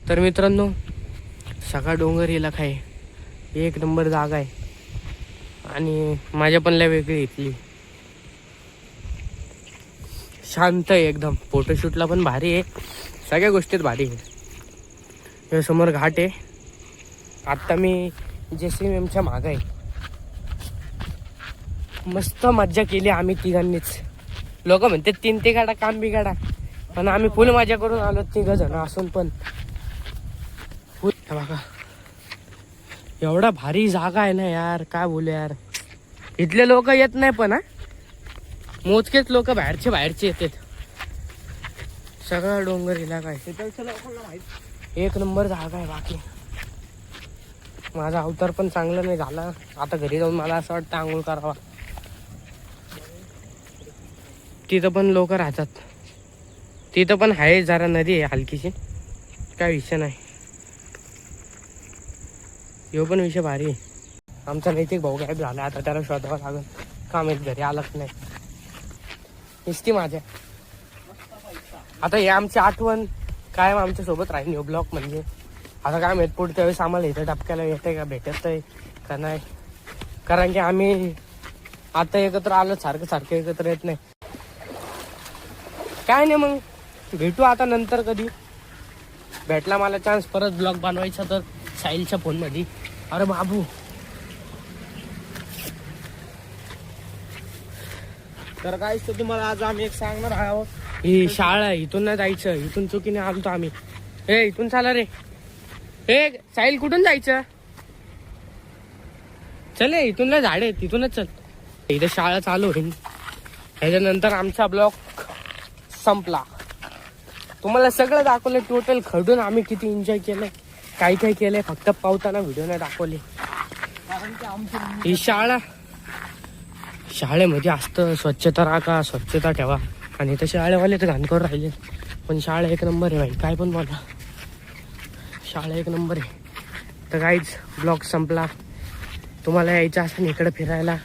तर मित्रांनो, सगळा डोंगर इलाका आहे, एक नंबर जागा आहे आणि माझ्या पण लय वेगळी इथली, शांत आहे एकदम. फोटोशूटला पण भारी आहे, सगळ्या गोष्टीत भारी आहे. या समोर घाट आहे. आत्ता मी JCMच्या मागं आहे. मस्त मज्जा केली आम्ही तिघांनीच. लोक म्हणते 3 ते गाडा काम बी गाडा, पण आम्ही फुल मजा करून आलो 3 जण असून पण. फुल बघा, एवढा भारी जागा आहे ना यार, काय बोलू यार. इथले लोक येत नाही पण मोजकेच लोक बाहेरचे येतात. सगळा डोंगर इलाका आहे, एक नंबर जागा आहे. बाकी माझा अवतार पण चांगला नाही झाला. आता घरी जाऊन मला असं वाटतं आंघोळ करावा. तिथं पण लोक राहतात, तिथं पण आहे जरा नदी आहे हलकीशी, काय विषय नाही. ह्यो पण विषय भारी आहे. आमचा नैतिक भाऊ गायब झाला, आता त्याला शोधावं लागेल. काम एक घरी आलंच नाही नुसती माझ्या. आता हे आमची आठवण कायम आमच्या सोबत राहील ह्यो ब्लॉक. म्हणजे आता काय माहित पुढच्या वेळेस आम्हाला इथं टपक्याला येतंय का, भेटत आहे का नाही. कारण की आम्ही आता एकत्र आलो, सारखं एकत्र येत नाही. काय नाही, मग भेटू आता नंतर कधी. भेटला मला चान्स परत ब्लॉग बनवायचा तर साहिलच्या फोनमध्ये. अरे बाबू, तर काय तुम्हाला आज आम्ही एक सांगणार आहोत. ही शाळा आहे, इथून नाही जायचं. इथून चुकीने आलतो आम्ही. इथून चाला रे. साहिल कुठून जायचं? चले, इथून नाही झाड आहे, तिथूनच चल. इथं शाळा चालू होईल, त्याच्यानंतर आमचा ब्लॉग संपला. तुम्हाला सगळं दाखवलं टोटल खडून आम्ही किती एन्जॉय केलंय, काय काय केलंय. फक्त पावताना व्हिडिओ नाही दाखवले. ही शाळेमध्ये असतं स्वच्छता राखा, स्वच्छता ठेवा. आणि इथं शाळेवाले तर घाण करून राहिले, पण शाळा एक नंबर आहे भाई. काय पण बोला, शाळा एक नंबर आहे. तर काहीच ब्लॉग संपला. तुम्हाला यायचं असेल इकडं फिरायला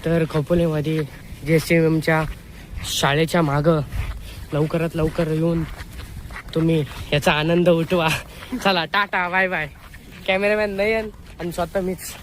तर खोपोलीमध्ये JCMच्या शाळेच्या मागं लवकरात लवकर येऊन तुम्ही याचा आनंद उठवा. चला, टाटा, बाय बाय. कॅमेरामॅन नयन आणि स्वतः मीच.